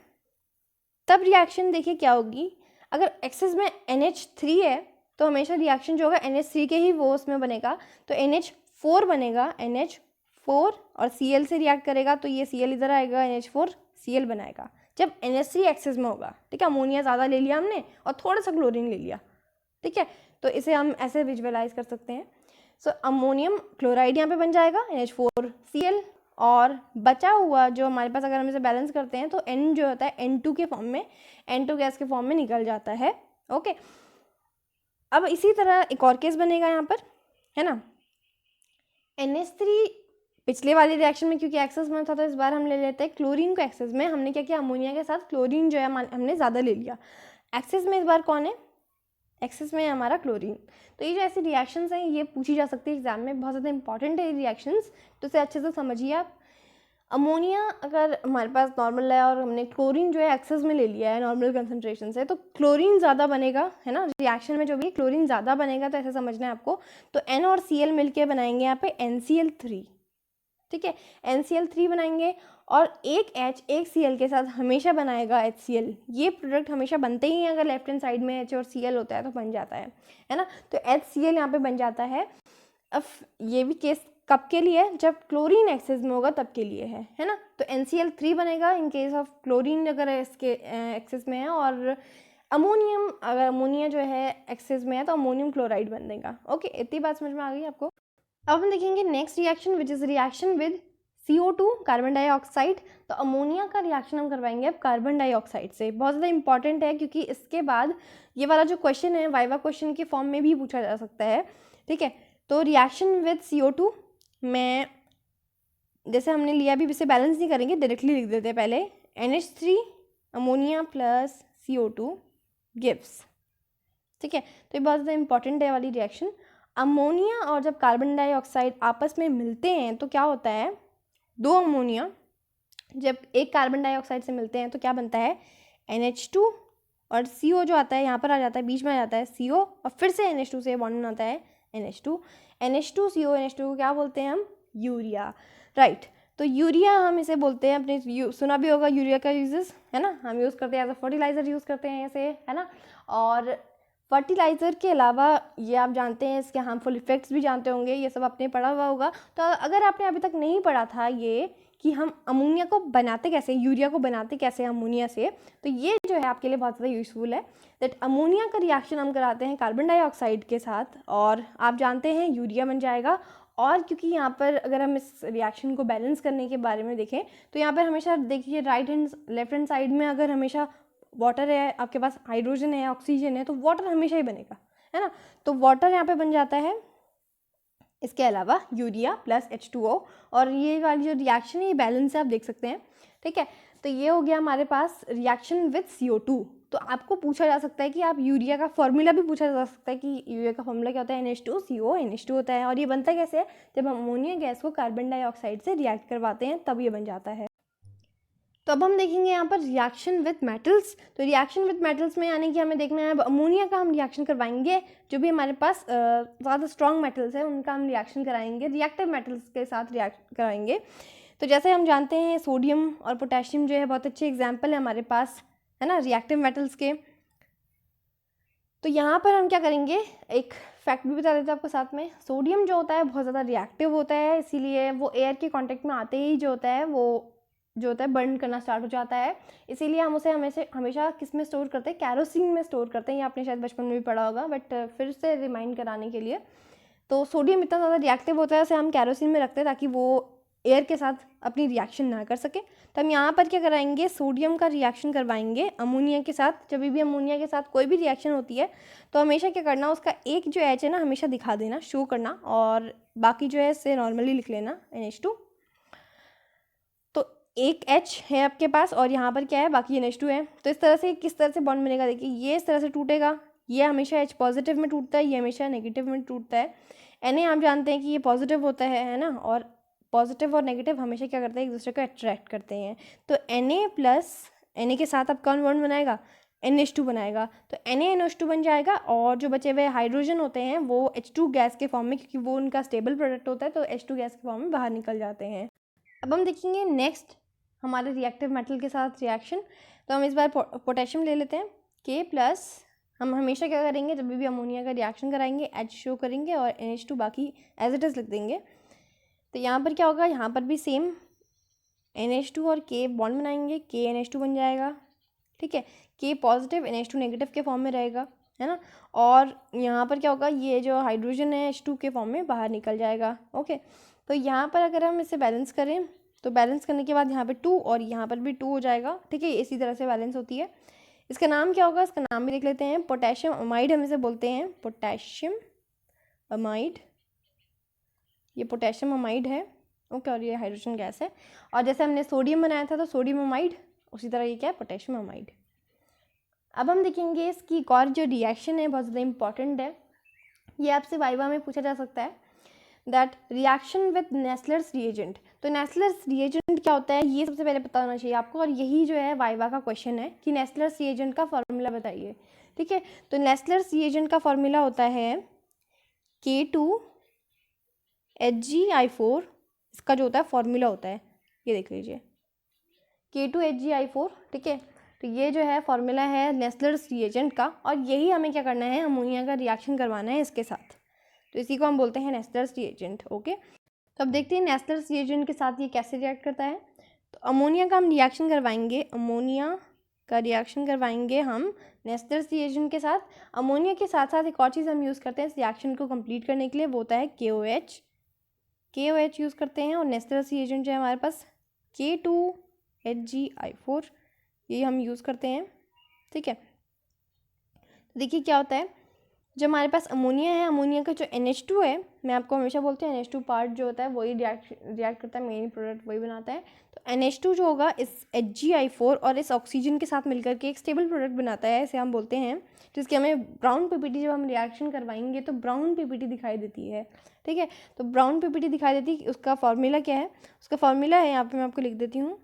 तब रिएक्शन देखिए क्या होगी। अगर एक्सेस में NH3 है तो हमेशा रिएक्शन जो होगा NH3 के ही वो उसमें बनेगा, तो NH4 बनेगा, NH4 और Cl से रिएक्ट करेगा तो ये Cl इधर आएगा, NH4 Cl बनाएगा जब NH3 एक्सेस में होगा, ठीक है। अमोनिया ज़्यादा ले लिया हमने और थोड़ा सा क्लोरीन ले लिया, ठीक है। तो इसे हम ऐसे विजुअलाइज कर सकते हैं। सो अमोनियम क्लोराइड यहाँ पे बन जाएगा NH4Cl, और बचा हुआ जो हमारे पास, अगर हम इसे बैलेंस करते हैं तो N जो होता है N2 के फॉर्म में, N2 गैस के फॉर्म में निकल जाता है, ओके। अब इसी तरह एक और केस बनेगा यहाँ पर, है ना। NH3 पिछले वाली रिएक्शन में क्योंकि एक्सेस में था तो इस बार हम ले लेते हैं क्लोरीन को एक्सेस में। हमने क्या किया, अमोनिया के साथ क्लोरीन जो है हमने ज़्यादा ले लिया। एक्सेस में इस बार कौन है, एक्सेस में है हमारा क्लोरीन। तो ये जो ऐसी रिएक्शंस हैं ये पूछी जा सकती है एग्जाम में, बहुत ज़्यादा इंपॉर्टेंट है ये रिएक्शंस, तो इसे अच्छे से समझिए आप। अमोनिया अगर हमारे पास नॉर्मल है और हमने क्लोरीन जो है एक्सेस में ले लिया है नॉर्मल कंसंट्रेशन से, तो क्लोरीन ज़्यादा बनेगा, है ना। रिएक्शन में जो भी क्लोरीन ज़्यादा बनेगा, तो ऐसे समझना है आपको। तो N और Cl मिलके बनाएंगे यहाँ पे NCl3, ठीक है, NCl3 बनाएंगे, और एक H एक Cl के साथ हमेशा बनाएगा HCl। ये प्रोडक्ट हमेशा बनते ही हैं, अगर लेफ्ट हैंड साइड में H और Cl होता है तो बन जाता है ना। तो HCl यहाँ पे बन जाता है। अब ये भी केस कब के लिए, जब क्लोरीन एक्सेस में होगा तब के लिए है ना। तो NCl3 बनेगा इन केस ऑफ क्लोरीन अगर इसके एक्सेस में है, और अमोनियम, अगर अमोनिया जो है एक्सेस में है तो अमोनियम क्लोराइड बन देगा, ओके। इतनी बात समझ में आ गई आपको। अब हम देखेंगे next reaction which is reaction with CO2 carbon dioxide. तो अमोनिया का रिएक्शन हम करवाएंगे अब कार्बन डाइऑक्साइड से। बहुत ज़्यादा इंपॉर्टेंट है क्योंकि इसके बाद ये वाला जो क्वेश्चन है वाइवा क्वेश्चन के फॉर्म में भी पूछा जा सकता है, ठीक है। तो रिएक्शन विद CO2 में जैसे हमने लिया, अभी इसे बैलेंस नहीं करेंगे, डायरेक्टली लिख देते हैं पहले। NH3 ammonia plus CO2 gives, ठीक है। तो ये बहुत ज़्यादा इंपॉर्टेंट है वाली रिएक्शन। अमोनिया और जब कार्बन डाइऑक्साइड आपस में मिलते हैं तो क्या होता है, दो अमोनिया जब एक कार्बन डाइऑक्साइड से मिलते हैं तो क्या बनता है, NH2 और CO जो आता है यहाँ पर आ जाता है, बीच में आ जाता है CO, और फिर से NH2 से बॉन्ड आता है NH2, NH2CO NH2 को क्या बोलते हैं हम, यूरिया, राइट। तो यूरिया हम इसे बोलते हैं, अपने सुना भी होगा यूरिया का यूजेस, है ना। हम यूज़ करते हैं एज अ फर्टिलाइज़र यूज़ करते हैं इसे, है ना। और फर्टिलाइज़र के अलावा ये आप जानते हैं इसके हार्मफुल इफ़ेक्ट्स भी जानते होंगे, ये सब आपने पढ़ा हुआ होगा। तो अगर आपने अभी तक नहीं पढ़ा था ये कि हम अमोनिया को बनाते कैसे, यूरिया को बनाते कैसे अमोनिया से, तो ये जो है आपके लिए बहुत ज़्यादा यूज़फुल है। दैट अमोनिया का रिएक्शन हम कराते हैं कार्बन डाइऑक्साइड के साथ, और आप जानते हैं यूरिया बन जाएगा। और क्योंकि यहाँ पर अगर हम इस रिएक्शन को बैलेंस करने के बारे में देखें तो यहाँ पर हमेशा देखिए right hand left hand side में अगर हमेशा वाटर है, आपके पास हाइड्रोजन है, ऑक्सीजन है, तो वाटर हमेशा ही बनेगा, है ना। तो वाटर यहाँ पे बन जाता है इसके अलावा यूरिया प्लस H2O, और ये वाली जो रिएक्शन है ये बैलेंस है, आप देख सकते हैं, ठीक है। तो ये हो गया हमारे पास रिएक्शन विथ CO2। तो आपको पूछा जा सकता है कि आप यूरिया का फॉर्मूला भी पूछा जा सकता है कि यूरिया का फॉर्मूला क्या होता है, NH2CO NH2 होता है, और ये बनता कैसे है, जब हम अमोनिया गैस को कार्बन डाइऑक्साइड से रिएक्ट करवाते हैं तब ये बन जाता है। तो अब हम देखेंगे यहाँ पर रिएक्शन विथ मेटल्स। तो रिएक्शन विथ मेटल्स में यानी कि हमें देखना है अब अमोनिया का हम रिएक्शन करवाएंगे, जो भी हमारे पास ज़्यादा स्ट्रॉन्ग मेटल्स है उनका हम रिएक्शन कराएंगे, रिएक्टिव मेटल्स के साथ रिएक्ट कराएंगे। तो जैसे हम जानते हैं सोडियम और पोटेशियम जो है बहुत अच्छे एग्जाम्पल है हमारे पास, है ना, रिएक्टिव मेटल्स के। तो यहाँ पर हम क्या करेंगे, एक फैक्ट भी बता देते हैं आपको साथ में। सोडियम जो होता है बहुत ज़्यादा रिएक्टिव होता है, इसीलिए वो एयर के कांटेक्ट में आते ही जो होता है वो जो होता है बर्न करना स्टार्ट हो जाता है। इसीलिए हम उसे हमेशा किस में स्टोर करते हैं, कैरोसिन में स्टोर करते हैं। ये आपने शायद बचपन में भी पढ़ा होगा, बट फिर से रिमाइंड कराने के लिए, तो सोडियम इतना ज़्यादा रिएक्टिव होता है उसे हम कैरोसिन में रखते हैं ताकि वो एयर के साथ अपनी रिएक्शन ना कर सके। तो हम यहाँ पर क्या कराएंगे, सोडियम का रिएक्शन करवाएंगे अमोनिया के साथ। जब भी अमोनिया के साथ कोई भी रिएक्शन होती है तो हमेशा क्या करना, उसका एक जो एच है ना हमेशा दिखा देना, शो करना, और बाकी जो है इससे नॉर्मली लिख लेना NH2। तो एक H है आपके पास और यहाँ पर क्या है, बाकी NH2 है। तो इस तरह से किस तरह से बॉन्ड बनेगा, देखिए ये इस तरह से टूटेगा, ये हमेशा H पॉजिटिव में टूटता है, ये हमेशा नेगेटिव में टूटता है। Na आप जानते हैं कि ये पॉजिटिव होता है ना, और पॉजिटिव और नेगेटिव हमेशा क्या करते हैं, एक दूसरे को अट्रैक्ट करते हैं। तो Na प्लस Na के साथ अब कौन बॉन्ड बनाएगा, NH2 बनाएगा। तो NaNH2 बन जाएगा, और जो बचे हुए हाइड्रोजन होते हैं वो H2 गैस के फॉर्म में, क्योंकि वो उनका स्टेबल प्रोडक्ट होता है, तो H2 गैस के फॉर्म में बाहर निकल जाते हैं। अब हम देखेंगे नेक्स्ट हमारे रिएक्टिव मेटल के साथ रिएक्शन। तो हम इस बार पोटेशियम ले लेते हैं, K प्लस, हम हमेशा क्या करेंगे जब भी अमोनिया का रिएक्शन कराएंगे H शो करेंगे और NH2 बाकी एज इट इज़ लिख देंगे। तो यहाँ पर क्या होगा, यहाँ पर भी सेम NH2 और K बॉन्ड बनाएंगे, KNH2 बन जाएगा, ठीक है। K पॉजिटिव NH2 नेगेटिव के फॉर्म में रहेगा, है ना। और यहाँ पर क्या होगा, ये जो हाइड्रोजन है H2 के फॉर्म में बाहर निकल जाएगा, ओके। तो यहाँ पर अगर हम इसे बैलेंस करें तो बैलेंस करने के बाद यहाँ पे 2 और यहाँ पर भी 2 हो जाएगा, ठीक है। इसी तरह से बैलेंस होती है। इसका नाम क्या होगा, इसका नाम भी देख लेते हैं, पोटेशियम अमाइड हम इसे बोलते हैं, पोटेशियम अमाइड, ये पोटेशियम अमाइड है, ओके। और ये हाइड्रोजन गैस है, और जैसे हमने सोडियम बनाया था तो सोडियम अमाइड, उसी तरह ये क्या है, पोटेशियम अमाइड। अब हम देखेंगे इसकी एक और जो रिएक्शन है बहुत ज़्यादा इंपॉर्टेंट है, ये आपसे वाइवा में पूछा जा सकता है, that reaction with Nessler's reagent. तो नेस्लर्स रिएजेंट क्या होता है, ये सबसे पहले पता होना चाहिए आपको, और यही जो है वाइवा का क्वेश्चन है कि नेस्लर्स रिएजेंट का फॉर्मूला बताइए, ठीक है। तो नेस्लर्स रिएजेंट का फॉर्मूला होता है K2HgI4, इसका जो होता है फॉर्मूला होता है, ये देख लीजिए, K2HgI4, ठीक है। तो ये जो है फॉर्मूला है नेस्लर्स रिएजेंट का, और यही हमें क्या करना है, अमोनिया का रिएक्शन करवाना है इसके साथ, तो इसी को हम बोलते हैं नेस्लर्स रिएजेंट, ओके। तो अब देखते हैं नेस्लर्स रिएजेंट के साथ ये कैसे रिएक्ट करता है। तो अमोनिया का हम रिएक्शन करवाएंगे, अमोनिया का रिएक्शन करवाएंगे हम नेस्लर्स रिएजेंट के साथ। अमोनिया के साथ साथ एक और चीज़ हम यूज़ करते हैं इस रिएक्शन को कंप्लीट करने के लिए, वो होता है KOH यूज़ करते हैं, और नेस्लर्स रिएजेंट जो है हमारे पास K2HgI4, ये हम यूज़ करते हैं, ठीक है। तो देखिए क्या होता है, जो हमारे पास अमोनिया है, अमोनिया का जो NH2 है, मैं आपको हमेशा बोलती हूँ NH2 पार्ट जो होता है वही रिएक्ट करता है, मेन प्रोडक्ट वही बनाता है। तो NH2 जो होगा इस HgI4 और इस ऑक्सीजन के साथ मिलकर के एक स्टेबल प्रोडक्ट बनाता है, इसे हम बोलते हैं, जिसकी हमें ब्राउन PPT जब हम रिएक्शन करवाएंगे तो ब्राउन PPT दिखाई देती है, ठीक है। तो ब्राउन PPT दिखाई देती है, उसका फॉर्मूला क्या है, उसका फॉर्मूला है यहाँ पर मैं आपको लिख देती हूँ,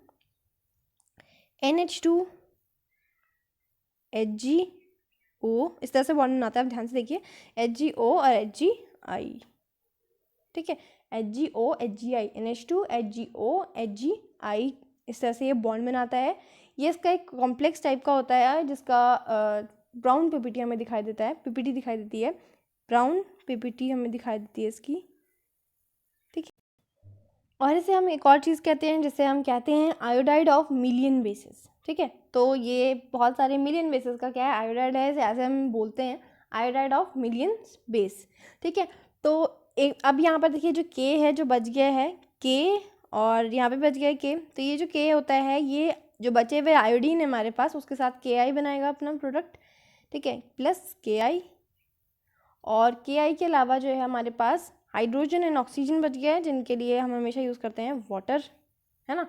NH2 HgO, इस तरह से बॉन्ड बनाता है, आप ध्यान से देखिए, HgO और HgI, ठीक है, HgO HgI, NH2 HgO HgI, इस तरह से ये बॉन्ड बनाता है। ये इसका एक कॉम्प्लेक्स टाइप का होता है जिसका ब्राउन PPT हमें दिखाई देता है, PPT दिखाई देती है, ब्राउन PPT हमें दिखाई देती है इसकी, ठीक है। और इसे हम एक और चीज़ कहते हैं जिसे हम कहते हैं आयोडाइड ऑफ मिलियन बेसिस, ठीक है। तो ये बहुत सारे मिलियन बेसिस का क्या है, आयोडाइड है, ऐसे हम बोलते हैं आयोडाइड ऑफ मिलियन बेस, ठीक है। तो एक अब यहाँ पर देखिए जो K है जो बच गया है K, और यहाँ पे बच गया है K, तो ये जो K होता है ये जो बचे हुए आयोडीन है हमारे पास उसके साथ KI बनाएगा अपना प्रोडक्ट, ठीक है, प्लस KI, और KI के अलावा जो है हमारे पास हाइड्रोजन एंड ऑक्सीजन बच गया है, जिनके लिए हम हमेशा यूज़ करते हैं वाटर, है ना।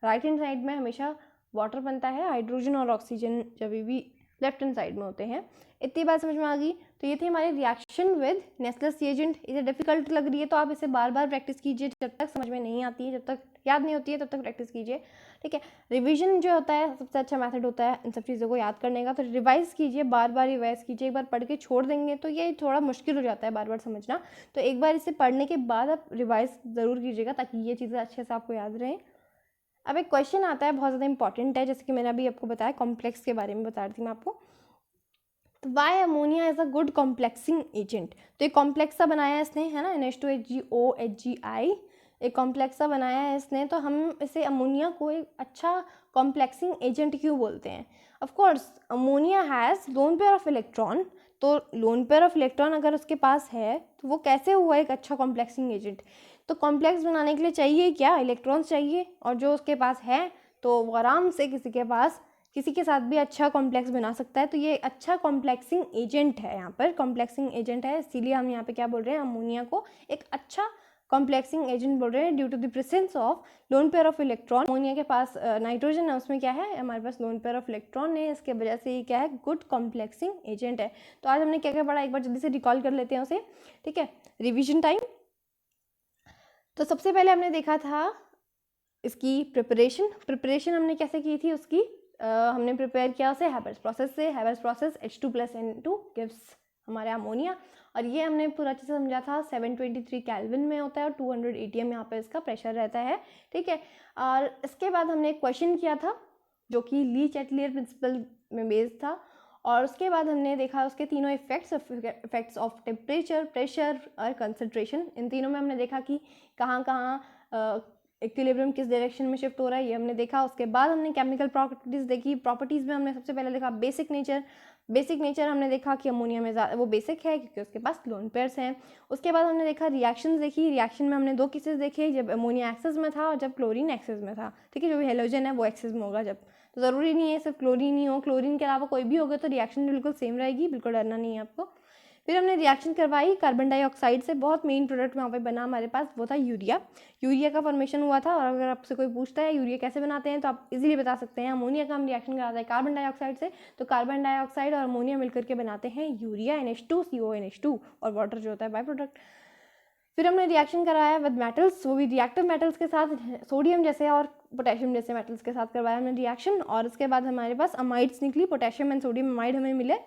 राइट हैंड साइड में हमेशा वाटर बनता है, हाइड्रोजन और ऑक्सीजन जब भी लेफ्ट हैंड साइड में होते हैं। इतनी बात समझ में आ गई। तो ये थी हमारी रिएक्शन विद नेस्लर्स रिएजेंट। इसे डिफिकल्ट लग रही है तो आप इसे बार बार प्रैक्टिस कीजिए, जब तक समझ में नहीं आती है, जब तक याद नहीं होती है तब तक प्रैक्टिस कीजिए, ठीक है। रिवीजन जो होता है सबसे अच्छा मेथड होता है इन सब चीज़ों को याद करने का। तो रिवाइज कीजिए, बार बार रिवाइज कीजिए। एक बार पढ़ के छोड़ देंगे तो ये थोड़ा मुश्किल हो जाता है बार बार समझना। तो एक बार इसे पढ़ने के बाद आप रिवाइज ज़रूर कीजिएगा ताकि ये चीज़ें अच्छे से आपको याद रहें। अब एक क्वेश्चन आता है, बहुत ज़्यादा इंपॉर्टेंट है, जैसे कि मैंने अभी आपको बताया कॉम्प्लेक्स के बारे में बता रही थी मैं आपको। तो why ammonia is a good complexing agent. तो एक कॉम्प्लेक्स सा बनाया है इसने, है ना, NH2HgOHgi, एक कॉम्प्लेक्स सा बनाया है इसने। तो हम इसे अमोनिया को एक अच्छा कॉम्प्लेक्सिंग एजेंट क्यों बोलते हैं? Of course ammonia has loan pair of electron. तो लोन पेयर ऑफ इलेक्ट्रॉन अगर उसके पास है तो वो कैसे हुआ एक अच्छा कॉम्प्लेक्सिंग एजेंट? तो कॉम्प्लेक्स बनाने के लिए चाहिए क्या? इलेक्ट्रॉन्स चाहिए, और जो उसके पास है तो वो आराम से किसी के साथ भी अच्छा कॉम्प्लेक्स बना सकता है। तो ये अच्छा कॉम्प्लेक्सिंग एजेंट है, यहाँ पर कॉम्प्लेक्सिंग एजेंट है, इसीलिए हम यहाँ पे क्या बोल रहे हैं, अमोनिया को एक अच्छा कॉम्प्लेक्सिंग एजेंट बोल रहे हैं due to the presence of lone pair of electron. Ammonia के पास नाइट्रोजन है, उसमें क्या है, हमारे पास लोन पेयर ऑफ इलेक्ट्रॉन है, इसके वजह से ये क्या है, गुड कॉम्प्लेक्सिंग एजेंट है। तो आज हमने क्या क्या पढ़ा, एक बार जल्दी से रिकॉल कर लेते हैं उसे, ठीक है, रिविजन टाइम। तो सबसे पहले हमने देखा था इसकी प्रिपरेशन हमने कैसे की थी उसकी, हमने प्रिपेयर किया उसे हैबर्स प्रोसेस से। हैबर्स प्रोसेस H2+N2 गिव्स हमारे अमोनिया, और ये हमने पूरा अच्छे से समझा था। 723 केल्विन में होता है और 200 ATM यहाँ पे इसका प्रेशर रहता है, ठीक है। और इसके बाद हमने एक क्वेश्चन किया था जो कि ली चैटलियर प्रिंसिपल में बेस्ड था, और उसके बाद हमने देखा उसके तीनों इफेक्ट्स ऑफ टेम्परेचर, प्रेशर और कंसंट्रेशन। इन तीनों में हमने देखा कि कहाँ कहाँ इक्विलिब्रियम किस डायरेक्शन में शिफ्ट हो रहा है, ये हमने देखा। उसके बाद हमने केमिकल प्रॉपर्टीज़ देखी। प्रॉपर्टीज़ में हमने सबसे पहले देखा बेसिक नेचर हमने देखा कि अमोनिया में वो बेसिक है क्योंकि उसके पास लोन पेयर्स हैं। उसके बाद हमने देखा रिएक्शंस देखी। रिएक्शन में हमने 2 केसेस देखे, जब अमोनिया एक्सेस में था और जब क्लोरीन एक्सेस में था, ठीक है। जो भी हेलोजन है वो एक्सेस में होगा जब, तो ज़रूरी नहीं है सिर्फ क्लोरीन ही हो, क्लोरीन के अलावा कोई भी होगा तो रिएक्शन बिल्कुल सेम रहेगी, बिल्कुल डरना नहीं है आपको। फिर हमने रिएक्शन करवाई कार्बन डाइऑक्साइड से। बहुत मेन प्रोडक्ट वहाँ पे बना हमारे पास, वो था यूरिया का फॉर्मेशन हुआ था। और अगर आपसे कोई पूछता है यूरिया कैसे बनाते हैं तो आप इजीली बता सकते हैं, अमोनिया का हम रिएक्शन कराते हैं कार्बन डाइऑक्साइड से। तो कार्बन डाइऑक्साइड और अमोनिया मिलकर के बनाते हैं यूरिया, NH2CONH2, और वाटर जो होता है बाय प्रोडक्ट। फिर हमने रिएक्शन कराया विद मेटल्स, वो भी रिएक्टिव मेटल्स के साथ, सोडियम जैसे और पोटेशियम जैसे मेटल्स के साथ करवाया हमने रिएक्शन। और उसके बाद हमारे पास अमाइड्स निकली, पोटेशियम एंड सोडियम अमाइड हमें मिले।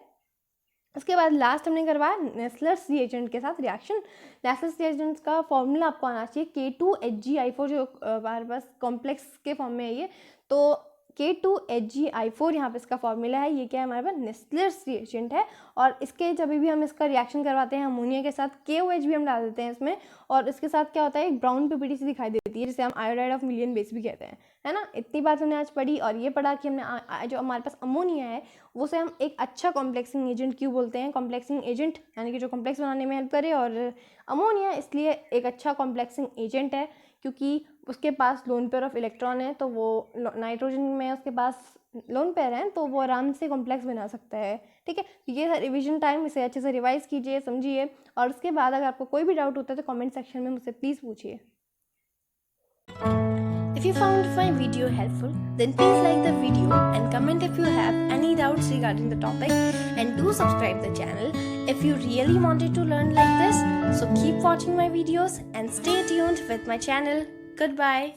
उसके बाद लास्ट हमने करवाया नेस्लर्स रिएजेंट के साथ रिएक्शन। नेस्लर्स रिएजेंट्स का फॉर्मूला आपको आना चाहिए K2HgI4, जो हमारे पास कॉम्प्लेक्स के फॉर्म में है ये। तो K2HgI4 यहाँ पे इसका फॉर्मूला है। ये क्या है, हमारे पास नेस्लर्स रिएजेंट है। और इसके जब भी हम इसका रिएक्शन करवाते हैं अमोनिया के साथ, KOH भी हम डाल देते हैं इसमें, और इसके साथ क्या होता है, एक ब्राउन PPT सी दिखाई देती है जिसे हम आयोडाइड ऑफ मिलियन बेस भी कहते हैं, है ना। इतनी बात हमने आज पढ़ी, और ये पढ़ा कि हमने जो हमारे पास अमोनिया है उसे हम एक अच्छा कॉम्प्लेक्सिंग एजेंट क्यों बोलते हैं। कॉम्प्लेक्सिंग एजेंट यानी कि जो कॉम्प्लेक्स बनाने में हेल्प करे, और अमोनिया इसलिए एक अच्छा कॉम्प्लेक्सिंग एजेंट है क्योंकि उसके पास लोन पेयर ऑफ इलेक्ट्रॉन है। तो वो नाइट्रोजन में उसके पास लोन पेयर हैं तो वो आराम से कॉम्प्लेक्स बना सकता है, ठीक है। ये है रिवीजन टाइम, इसे अच्छे से रिवाइज कीजिए, समझिए, और उसके बाद अगर आपको कोई भी डाउट होता है तो कमेंट सेक्शन में मुझसे प्लीज़ पूछिए। If you found my video helpful, then please like the video and comment if you have any doubts regarding the topic, and do subscribe the channel if you really wanted to learn like this. So keep watching my videos and stay tuned with my channel. Goodbye.